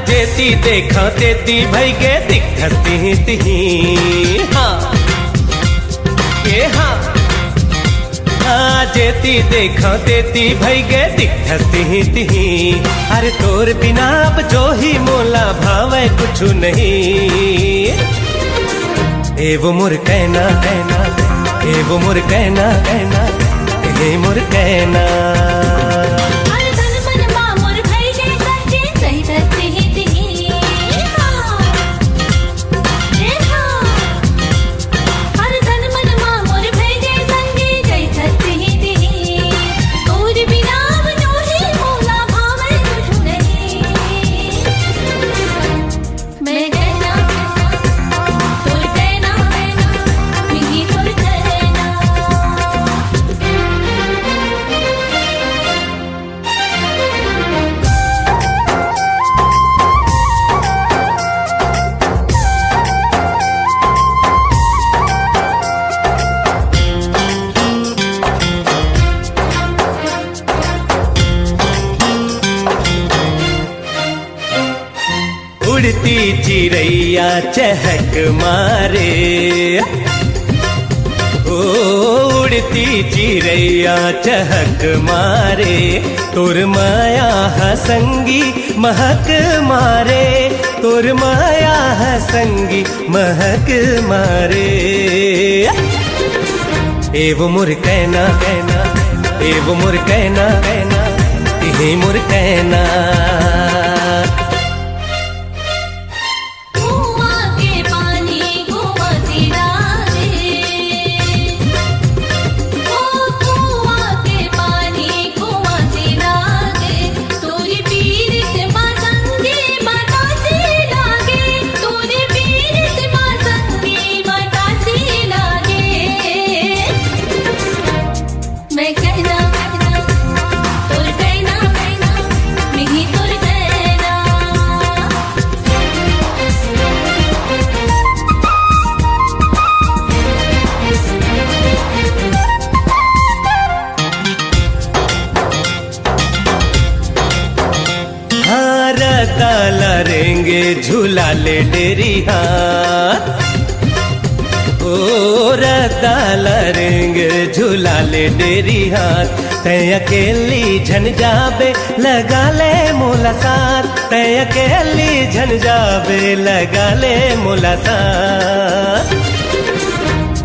जेती देखा तेती भई गे दिखती तिही। हाँ ये हाँ जेती देखा तेती भई गे दिखती तिही। अरे तोर बिना अब जो ही मोला भावे कुछ नहीं। ए वो मोर कहना कहना, ए वो मोर कहना कहना, ए मोर कहना। उड़ती चिड़ैया चहक मारे, ओ उड़ती चिड़ैया चहक मारे। तोर माया हसंगी महक मारे, तोर माया हसंगी महक मारे। ए वो मोर कहना कहना, ए वो मोर कहना कहना, ए मोर कहना। लरेंगे झूला ले डेरी हाथ, ओ रता लरेंगे झूला ले डेरी हाथ। तय अकेली झन जाबे लगा ले मोला साथ, तय अकेली झन जाबे लगा ले मोला साथ।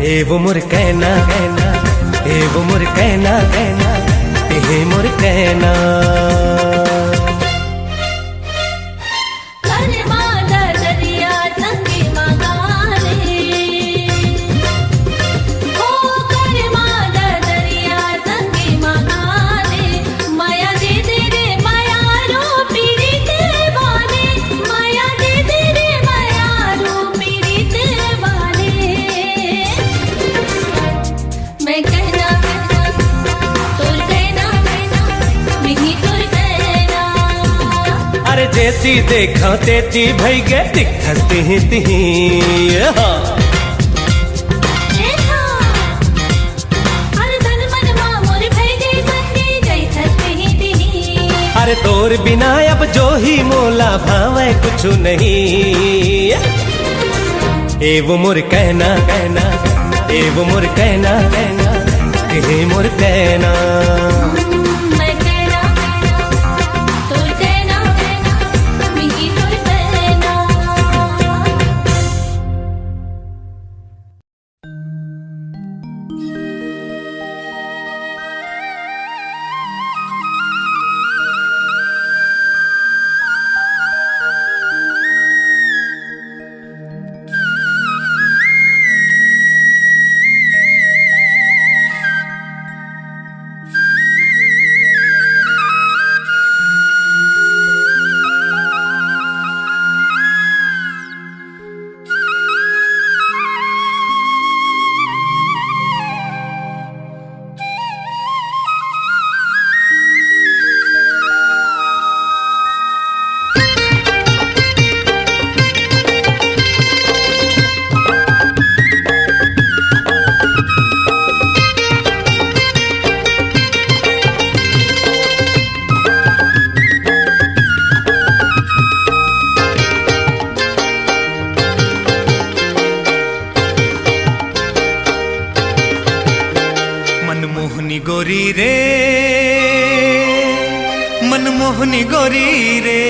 ए वो मोर कहना कहना, ए वो मोर कहना कहना, ए मोर कहना। जेती देखा तेती भई गे दिखती तिही। अरे तोर बिना अब जो ही मोला भावे कुछ नहीं। ए वो मोर कहना कहना, ए वो मोर कहना कहना, ए मोर कहना। मनमोहनी गोरी रे,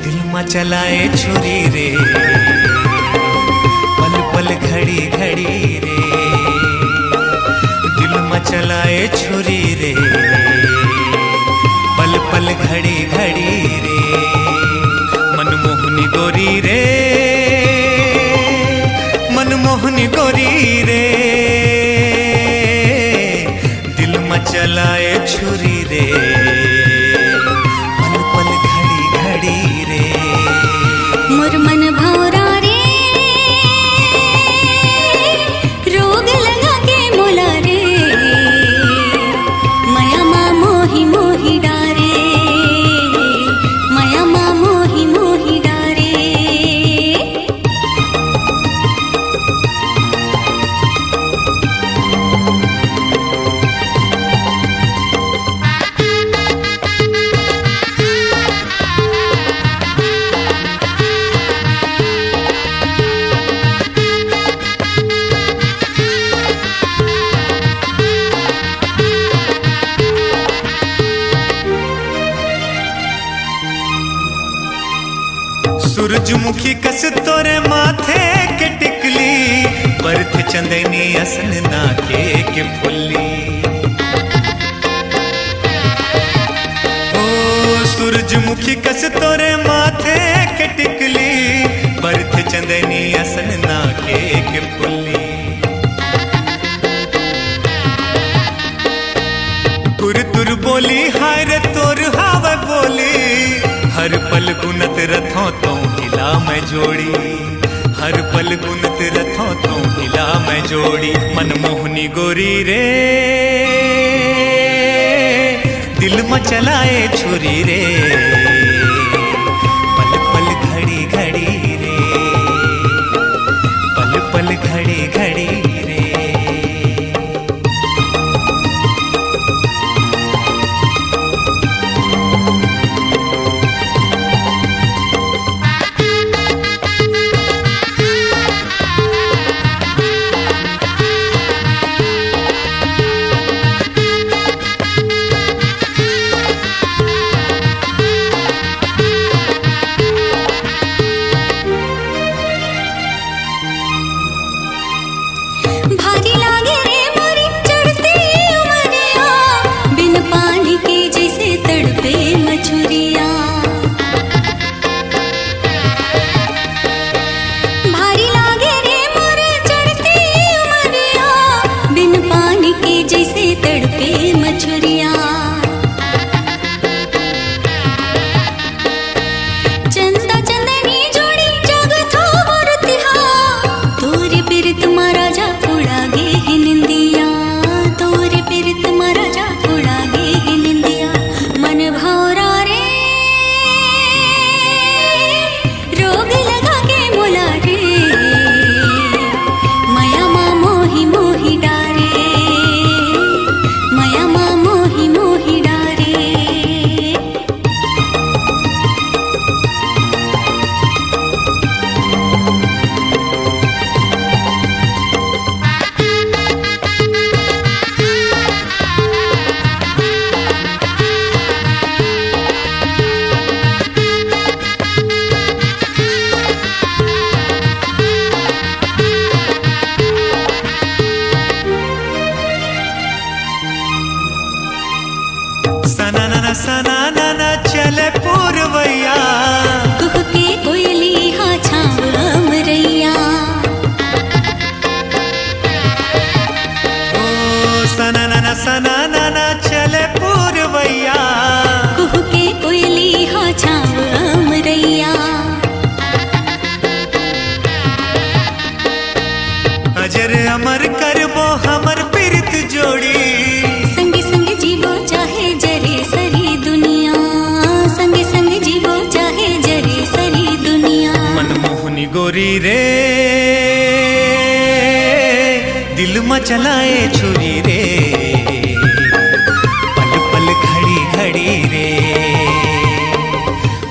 दिल में चलाए छुरी रे, पल पल घड़ी घड़ी रे, दिल में चलाए छुरी रे, पल पल घड़ी घड़ी रे, मनमोहनी गोरी रे, मनमोहनी गोरी रे, दिल में चलाए छुरी रे, पल पल घड़ी घड़ी रे। मोर मन भौरा रे, रोग लगा के मोला रे, माया माँ मोही मोही डारे, माया माँ मोही मोही डारे। सूरजमुखी कस तोरे माथे के टिकली, बरथ चंदनी असन नाके के फुल्ली। ओ सूरजमुखी कस तोरे माथे के टिकली, बरथ चंदनी असन नाके के फुल्ली। तुर तुर बोली हाय रे तोर हावे बोली, हर पल गुनत रथों तो हिला मैं जोड़ी, हर पल गुनत रथों तो हिला मैं जोड़ी। मनमोहनी गोरी रे, दिल में चलाए छुरी रे, पल पल घड़ी घड़ी रे, पल पल घड़ी घड़ी रे। भारी लागे रे मोरी चढ़ती उमरिया, बिन पानी के जैसे तड़पे मछुरिया। भारी लागे रे मोरी चढ़ती उमरिया, बिन पानी के जैसे तड़पे मछुरिया। चंदा चंदनी जोड़ी जगत हो मोरतिहा, तोरे बिरत महाराजा उड़ा गे है निंदिया, तोरे बिरत महाराजा उड़ा गे है निंदिया। मन भौरा रे, रोग लगा के मोला रे, माया माँ मोही मोही डारे, माया माँ मोही मोही डारे। सना ना सना ना चले पूरवैया, कुह के कोयली हाँ छाव अमरैया। ओ सना ना चले पूरवैया, कुह के कोयली हाँ छाव अमरैया। अजर अमर करबो हमर प्रीत जोड़ी, संगे संग जीवो चाहे जरे सरी दुनिया, संगे संग जीवो चाहे जरे सरी दुनिया। मनमोहनी गोरी रे, दिल में चलाए छुरी रे, पल पल घड़ी घड़ी रे,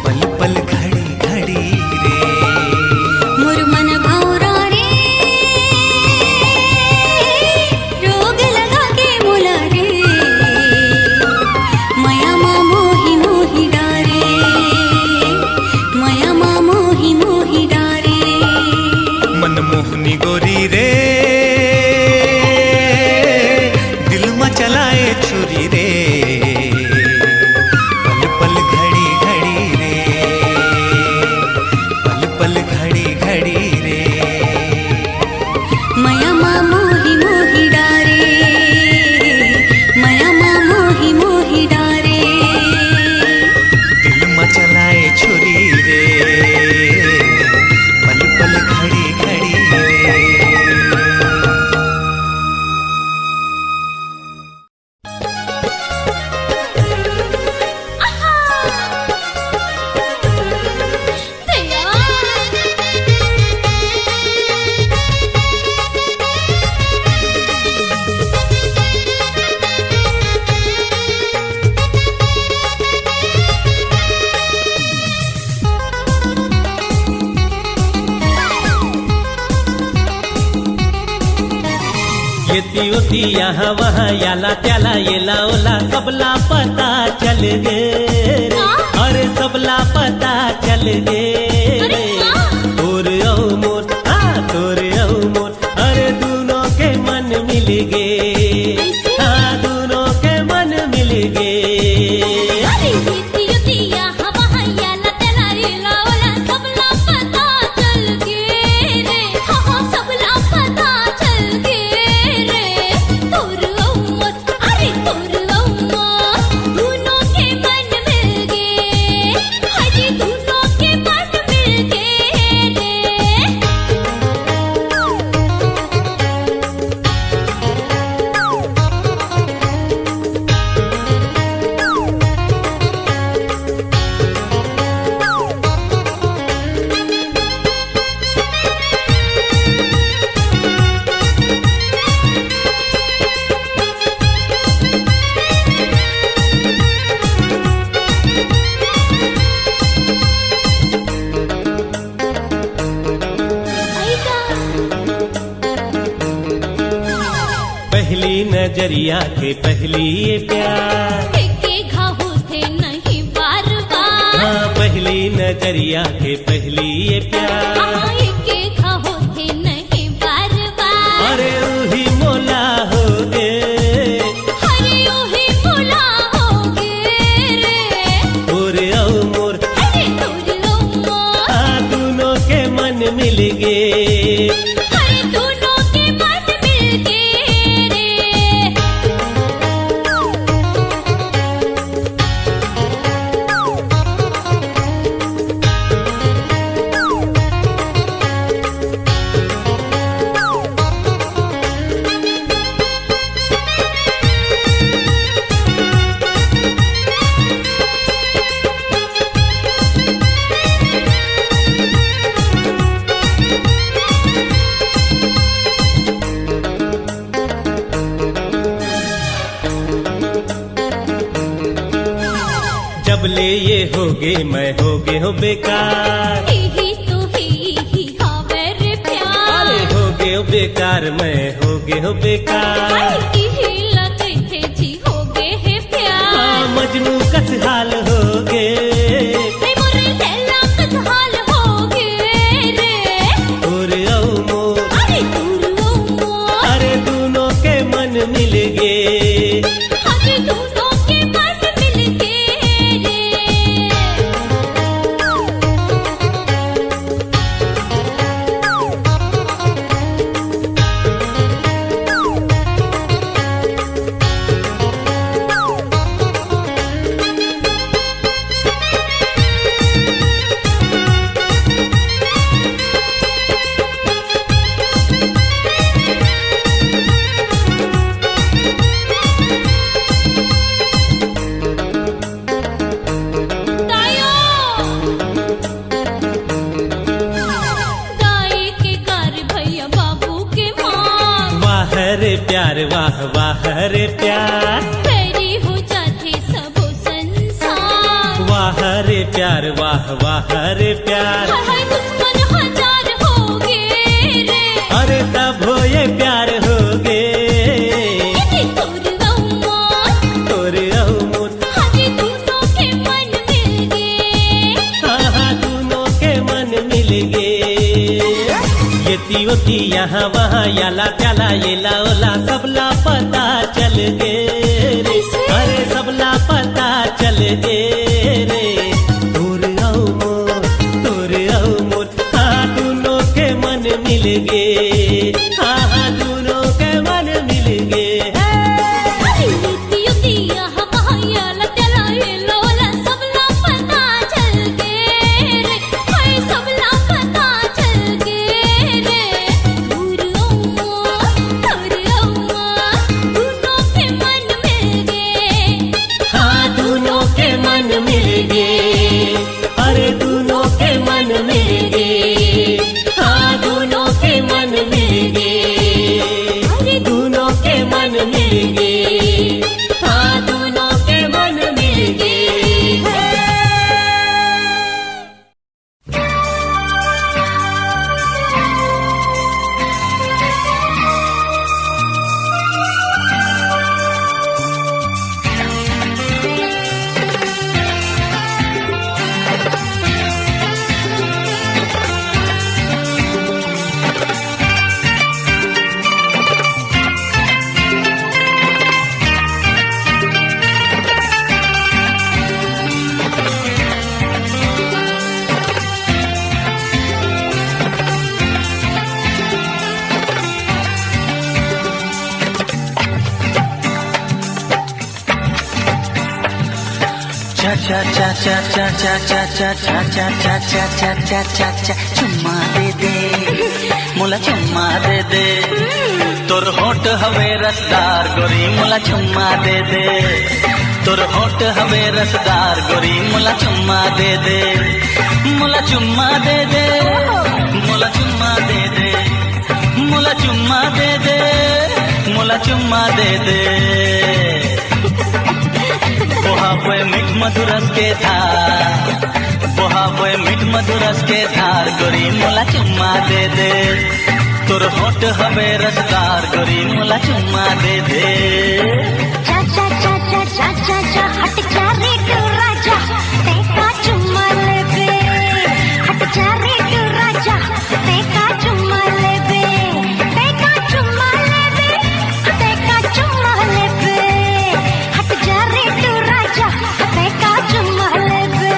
पल पल घड़ी घड़ी रे। मोर मन भौरा रे, रोग लगा के मोला रे, छुरी रे पल पल घड़ी घड़ी रे पल पल घड़ी घड़ी रे माया माँ मोही मोही डारे माया माँ मोही मोही डारे दिल में चलाए छुरी रे पल पल घड़ी घड़ी रे येती होती यहाँ वहाँ याला त्याला येला ओला सबला पता चल गे रे अरे सबला पता चल गे रे तोर औ मोर हाँ तोर औ मोर अरे दोनों के मन मिल गे हाँ दोनों के मन मिल गे पहली नजरिया के पहली ये प्यार के घाव थे नहीं बार बार हाँ पहली नजरिया के पहली ये प्यार के घाव थे नहीं बार बार अरे उही मोला हो गे अरे ओही मोला होगे रे तोरे औ मोर अरे तोर लो मोर हाँ दोनों के मन मिल गे अरे दोनों के मन मिल गए रे जब ले ये होगे मैं होगे हो बेकार ही तो ही हावे रे प्यार अरे होगे हो बेकार मैं होगे हो बेकार ही लगे थे जी होगे है प्यार हाँ मजनू कस हाल होगे रे मोरे लैला कस हाल होगे रे तोरे औ मोर अरे तोर लो मोर अरे दोनों के मन मिल गे अरे दोनों के मन मिल गए रे प्यार वाह वाह रे प्यार तेरी हो जाते सबो संसार वाह रे प्यार वाह वाह रे प्यार हाय दुश्मन हजार हो गए रे अरे तब हो ये प्यार हो गे तोर अहमद हमें दोनों के मन मिल गए हाँ दोनों के मन मिल गे येती यहाँ वहाँ याला त्याला येला ओला सबला पता चल गे रे गे रे तोर आओ मोर हाँ दोनों के मन मिल गे हाँ हाँ दोनों के मन मिल गे चा चा चा चा चा चा चा चा चा चा चा चा चा चा चा चुम्मा दे मोला चुम्मा दे तोर होठ हवे रसदार गोरी मोला चुम्मा दे तोर होठ हवे रसदार गोरी मोला चुम्मा दे मोला चुम्मा दे मोला चुम्मा दे मोला चुम्मा दे मोला चुम्मा दे बोहावे मीठ मधुरस के धार बोहावे मीठ मधुरस के धार गोरी मोला चुम्मा दे तोर होठ हवे रसदार गोरी मोला चुम्मा दे चा चा चा चा चा चा चा हट जा रे तू राजा तेका चुम्मा लेबे हट जा रे तू राजा तेका चुम्मा लेबे तेका चुम्मा लेबे तेका चुम्मा लेबे हट जा रे तू राजा तेका चुम्मा लेबे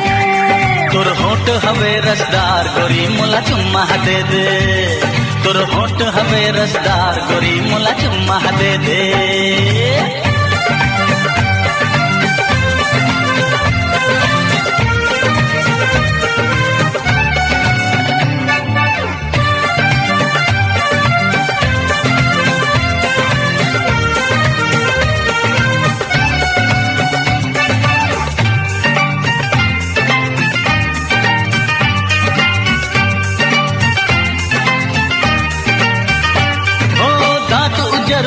तोर होठ हवे रसदार गोरी मोला चुम्मा दे तोर होठ हवे रसदार गोरी मोला चुम्मा दे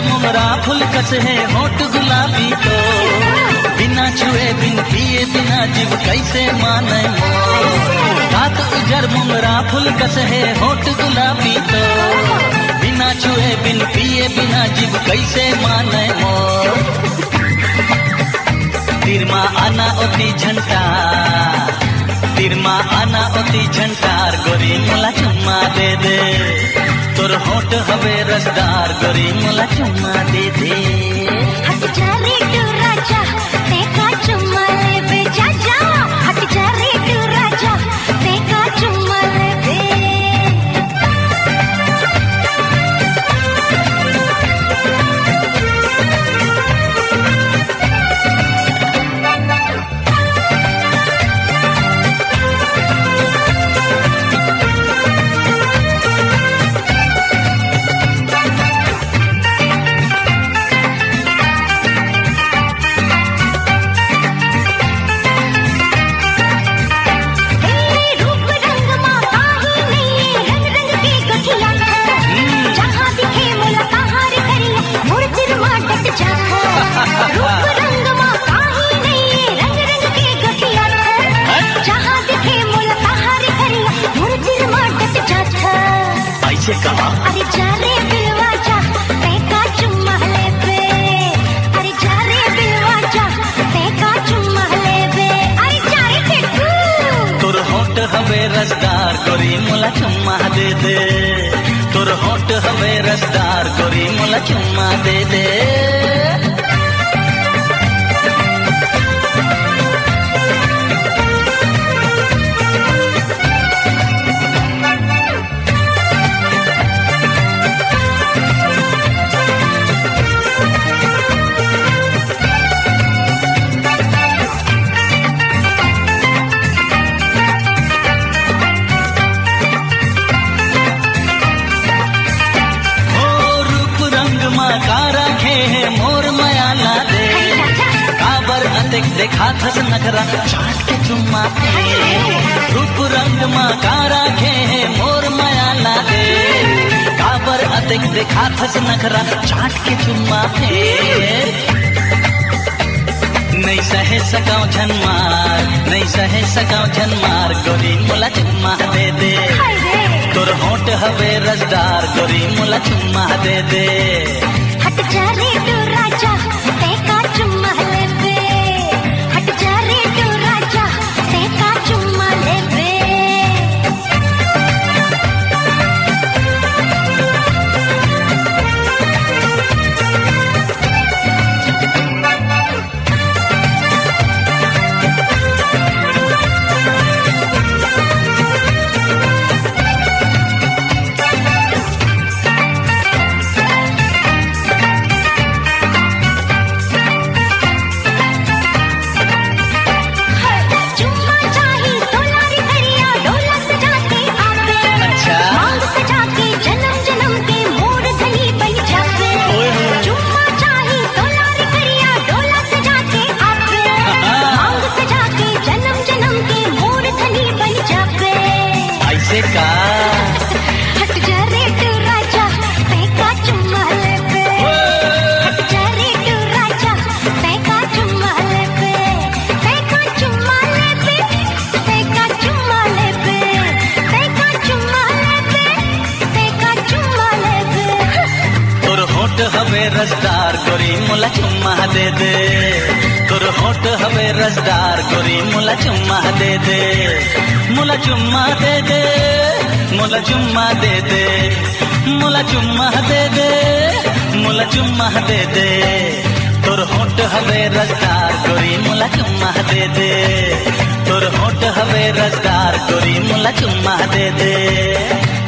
मुमरा फूल कस है होठ गुलाबी तो बिना छुए बिन पिए बिना जीव कैसे माने रात उजर मुमरा फूल कस है होठ गुलाबी तो बिना छुए बिन पिए बिना जीव कैसे माने तिरमा आना ओती झंटा तिरमा आना ओती झंटार गोरी मोला चुम्मा दे तोर होठ हवे रसदार गोरी मोला चुम्मा दे हट जा रे तू राजा तेका चुम्मा लेबे जा जा हट जा रे तू राजा तेका चुम्मा लेबे अरे जा रे बिलवा जा तेका चुम्मा लेबे अरे जा रे बिलवा जा तेका चुम्मा लेबे अरे जा रे टिट्टू तोर होठ हवे रसदार गोरी मोला चुम्मा दे तोर होठ हवे रसदार गोरी मोला चुम्मा दे देखा थस नखरा चाट के चुम्मा रूप रंग माँ का राखे है मोर माया लागे काबर अतिक देखा थस नखरा चाट के चुम्मा नहीं सहे सकाओ झनमार नहीं सहे सकाओ झनमार गोरी मोला चुम्मा दे दे तोर होंठ हवे रसदार गोरी मोला चुम्मा दे दे हट जा रे तू राजा तेका चुम्मा ले बे हट जा रे तू राजा तेका चुम्मा ले बे हट जा रे तू राजा तेका चुम्मा ले बे हट जा रे तू राजा तेका चुम्मा ले बे तेका चुम्मा ले बे तेका चुम्मा ले बे तेका चुम्मा ले बे तेका चुम्मा ले बे तोर होंठ हवे रसदार गोरी मोला चुम्मा दे दे तोर होंठ हवे रसदार गोरी मोला चुम्मा दे दे मोला चुम्मा दे दे मोला चुम्मा दे दे मोला चुम्मा दे दे मोला चुम्मा दे दे तोर होंठ हवे रसदार गोरी मोला चुम्मा दे दे तोर होंठ हवे रसदार गोरी मोला चुम्मा दे दे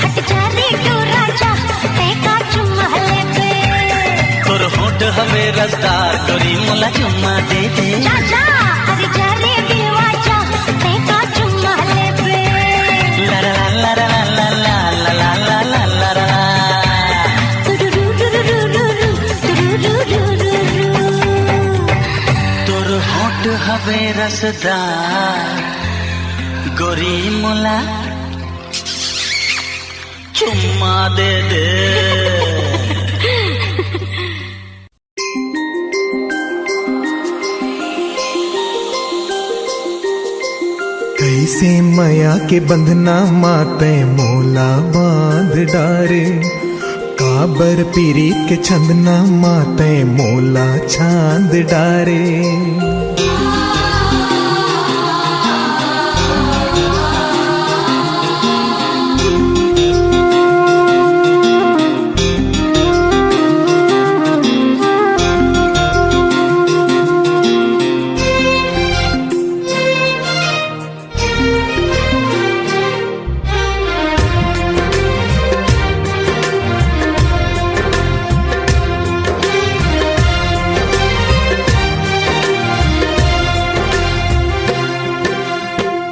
हट जा रे तू राजा तेका चुम्मा ले बे तोर होंठ हवे रसदार गोरी मोला चुम्मा दे दे जा जा अरे जा रे दिलवाजा तेका चुम्मा ले बे ला ला ला ला ला ला ला ला ला ला ला ला ला तोर होंठ हवे रसदार गोरी मोला चुम्मा दे दे कैसे माया के बंधना माते मोला बांध डारे काबर पीरीत के छंदना माते मोला छांद डारे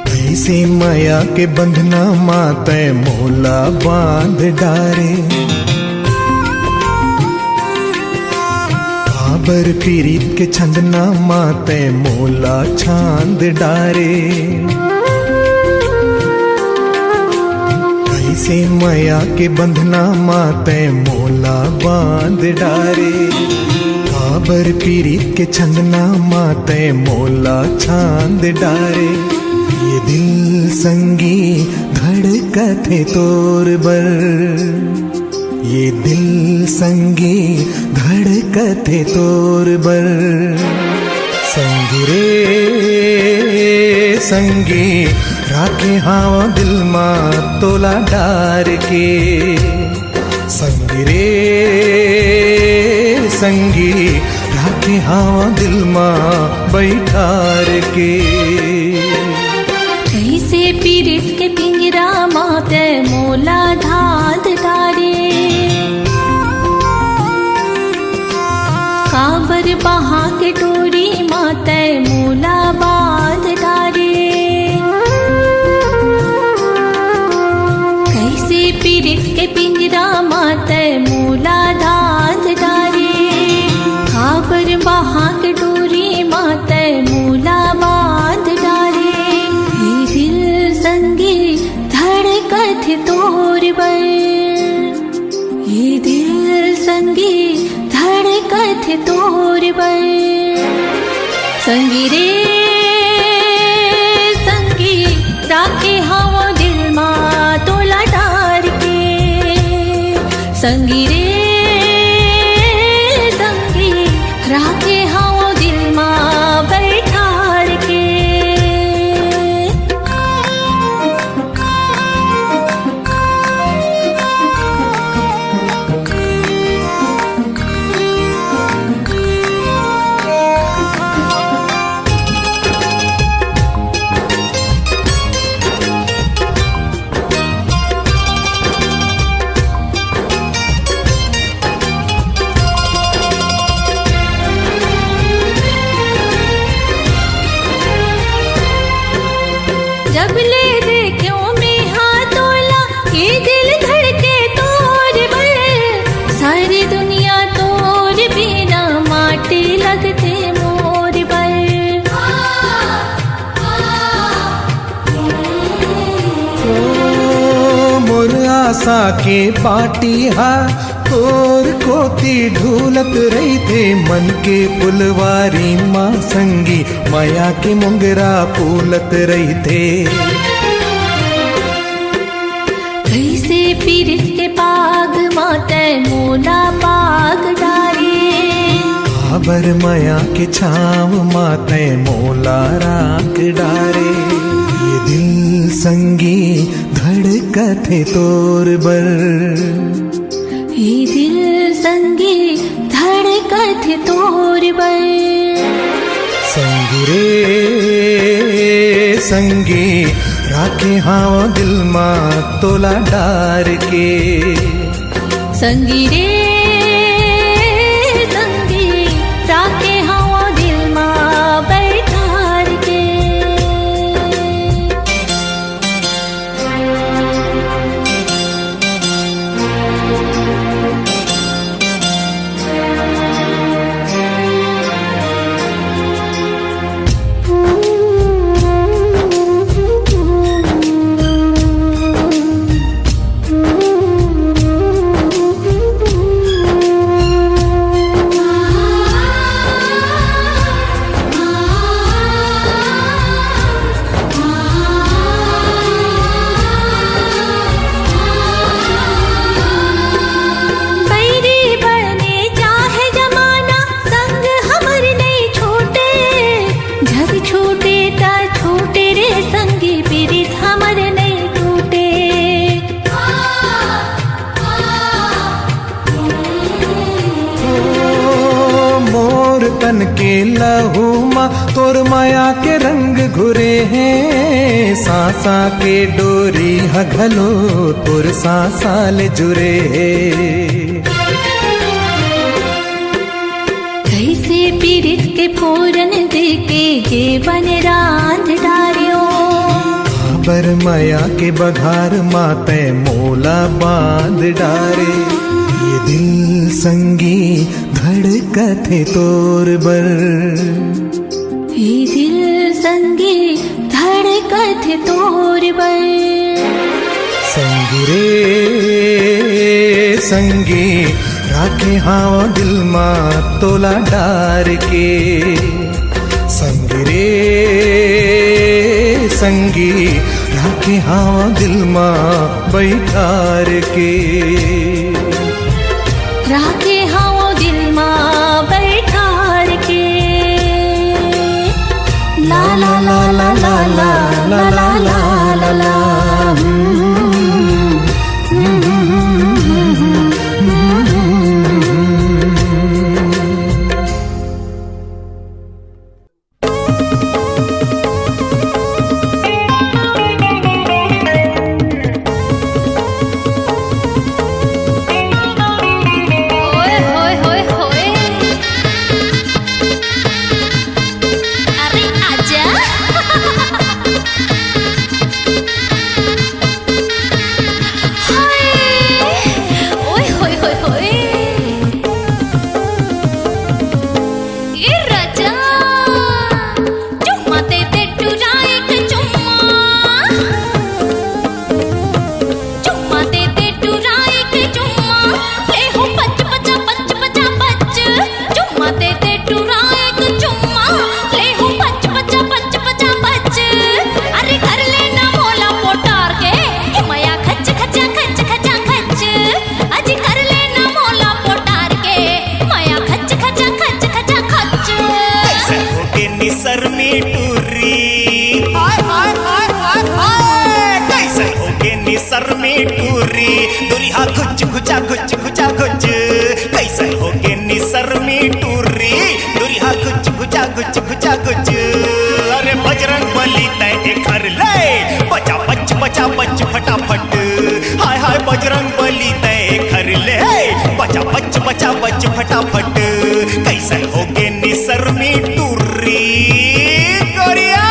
कैसे माया के बंधना माते मोला बांध डारे काबर पीरीत के छंदना माते मोला छांद डारे कैसे माया के बंधना माते मोला बांध डारे काबर पीरीत के छंदना माते मोला छांद डारे ये दिल संगी धड़कते तोर बर ये दिल संगी धड़कते तोर बर संगी रे संगी राखे हाँ दिल माँ तोला डार के संगी रे संगी राखे हाँ दिल माँ बैठार के कैसे पीरित के पिंजरा माते मोला धाद तारे काबर बहा के टोरी माते मोला बाध तारे कैसे पीरित के पिंजरा माते मोला धाद तारे काबर बहा के टोरी माते मोला कथे तोर बर संगी रे संगी राखे हावो दिल मा तोला डार के संगी रे संगी राखे हावो दिल मा बैठार के जब ले देखो में हाथोला ये दिल धड़के तोर बल सारी दुनिया तोर बिना माटी लगते मोर बल ओ मोर आशा के पाटी हा तोर कोती ढूलत रही थे मन के पुलवारी माँ संगी माया के मुंगरा फूलत रही थे कैसे पीरित के पाग माते मोला पाग डारे आबर माया के छाव माते मोला राख डारे ये दिल संगी धड़कथे तोर बर ये दिल संगी धड़कत तोर बर संगी रे संगी राखे हाव दिल माँ तोला डार के संगी रे संगी राखे हावो दिल मा बैठार के तन के लहू माँ तोर माया के रंग घुरे हैं सांसा के डोरी हघलो तोर सांसाल जुरे कैसे पीरित के फोरन देके जीवन रांध डारियो बर माया के बघार माते मोला बांध डारे ये दिल संगी धड़कथे तोर बर ये दिल संगी धड़कथे तोर बर संगी रे संगी राखे हाव दिल माँ तोला डार के संगी रे संगी राखे हाव दिल माँ बैठार के राखे हावो दिल मा बैठार के ला ला ला ला ला ला ला ला ला ला ला निसर में टूरी हाय हाय हाय हाय हाय कैसे होगे निसर में टूरी दुरिहा घुच घुचा घुच घुचा घुच कैसे होगे निसर में टूरी दुरिहा घुच घुचा घुच घुचा घुच अरे बजरंग बली तय घर ले बचा बच फटाफट हाय हाय बजरंग बली तय घर ले बचा बच फटाफट कैसन होगे निसर में टूरी गोरिया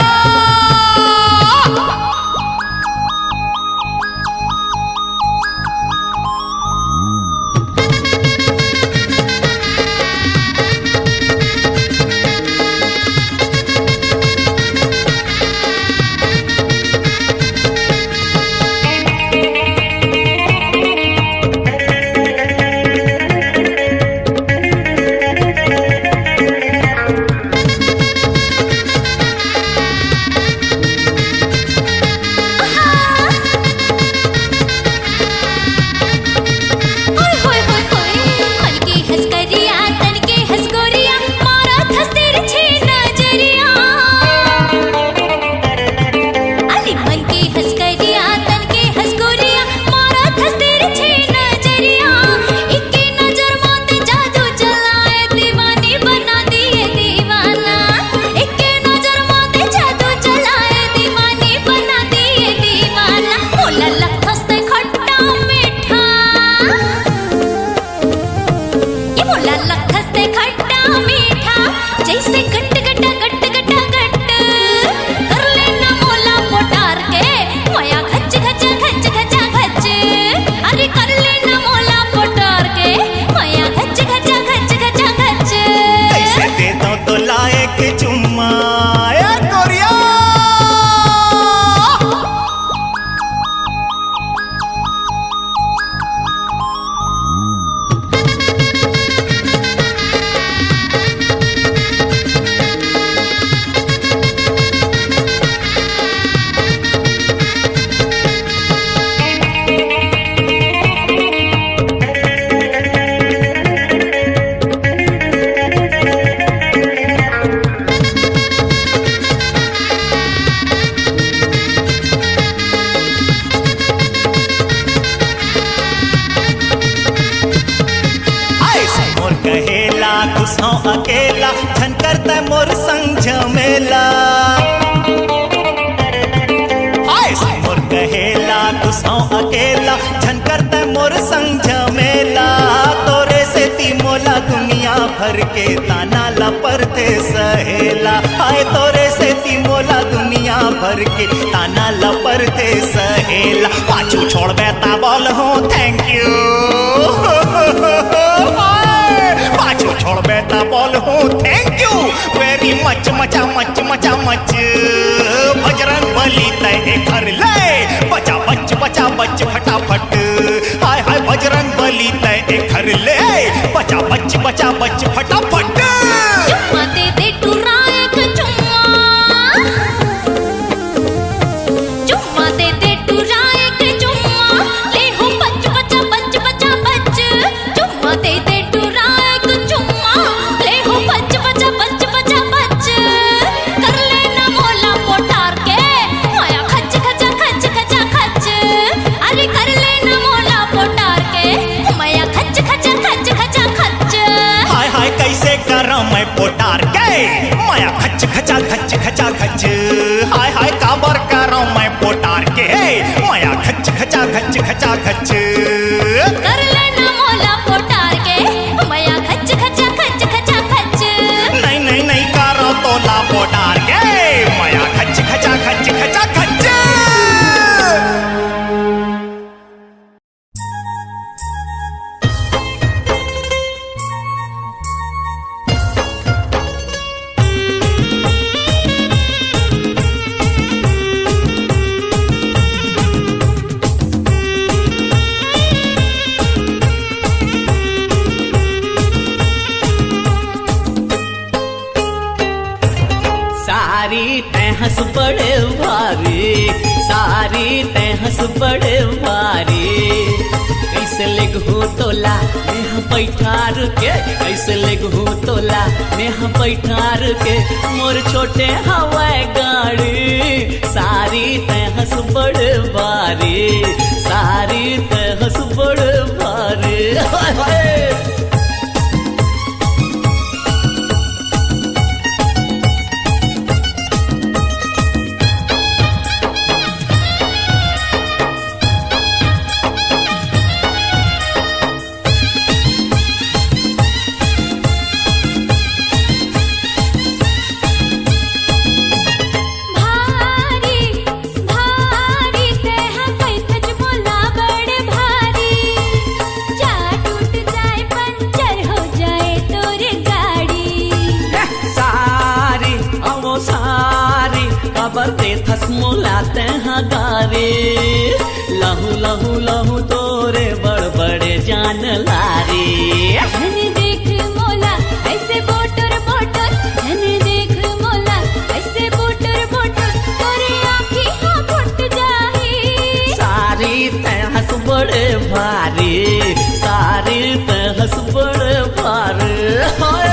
अकेला झन करता मोर संग झमेला हाय मोर कहेला घुसो अकेला झन करता मोर संग झमेला तोरे से ती मोला दुनिया भर के ताना लपरते सहेला हाय तोरे से ती मोला दुनिया भर के ताना लपरते सहेला पाछू छोड़ बेता बोल हो थैंक यू पाछू छोड़ बेटा बोल हो थैंक यू वेरी मच मचा मच बजरंग बली तय घर ले बचा बच फटाफट हाय हाय बजरंग बली तय घर ले बचा बच फटाफट चुम्मा दे दे टुरा एक चुम्मा दे दे टुरा एक चुम्मा ले हो बच चुम्मा दे दे टुरा एक चुम्मा ले हो बच कर लेना मोला पोटार के माया खच अरे कर लेना मोला पोटार के माया खच हाय हाय कैसे करा मैं पोटार के माया खच हाय हाय काबर करा मैं पोटार के माया खच कर लेना मोला पोटार के माया खच नहीं करो तोला पोटार के माया खच सारी तहस बड़े भारी सारी ते हंस बड़े भारी कैसे लेगहू तोला नेहा बैठार के कैसे लेगहू तोला नेहा बैठार के मोर छोटे हवाई गाड़ी सारी ते हंस बड़े भारी सारी ते हंस बड़े भारी हाय हाय मोलाते हैं गारे लहू लहू लहू तोरे बड़ बड़े जान लारे धन देख मोला ऐसे बोटर बोटर धन देख मोला ऐसे बोटर बोटर तोरे आँखी हाँ फुट जाही सारी तहस बड़े भारी सारी तहस बड़े भारी हाय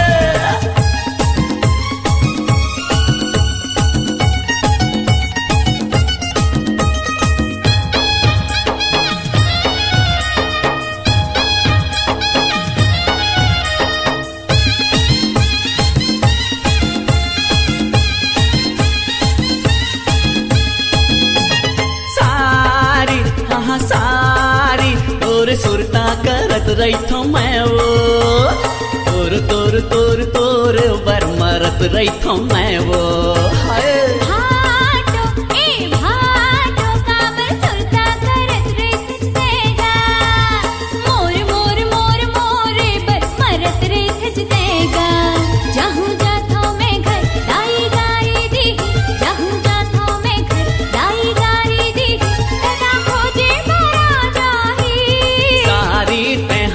सारी तोर सुरता करत रही थो मैं वो तोर तोर तोर तोर बर मरत रही थो मैं वो हाय भाटो ए भाटो काबर सुरता करत रही देगा मोर मोर मोर मोरे बर मरत रही देगा जहूँ जाथो मैं घर दाई गारी दी जहूँ जाथो मैं घर दाई गारी दी तना खोजे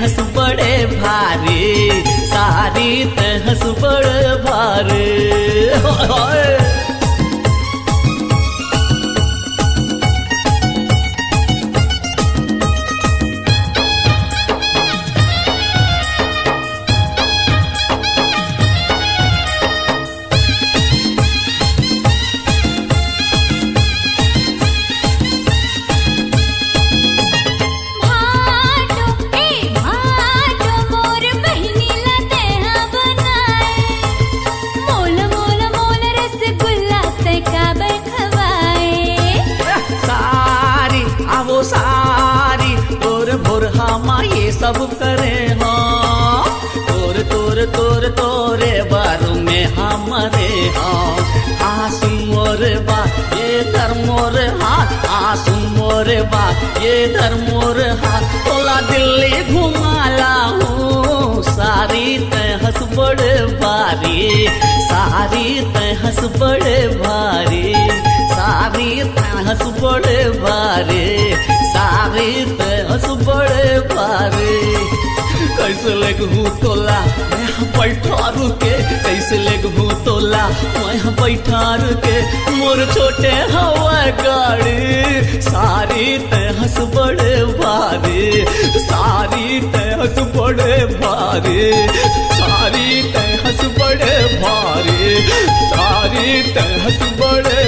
हंस बड़े भारी सारी तहस बड़े भारी सारी तोर भोरहा माँ ये सब करे हाँ तोर तोर तोर तोरे बारू में हमारे हाँ आसू मोर बा ये धर मोर हाथ आसू मोर बा ये धर मोर हाथ तोला दिल्ली घुमाला हूँ सारी तहस बड़े भारी सारी तहस बड़े भारी सारी तहस बड़े भारी सारी तहस बड़े भारी कैसे लेगहू तोला मैं बैठा रुके कैसे लेगहू तोला मैं बैठा रुके मोर छोटे हवा गाड़ी सारी तहस बड़े भारी सारी तहस बड़े भारी सारी तहस बड़े भारी सारी तहस बड़े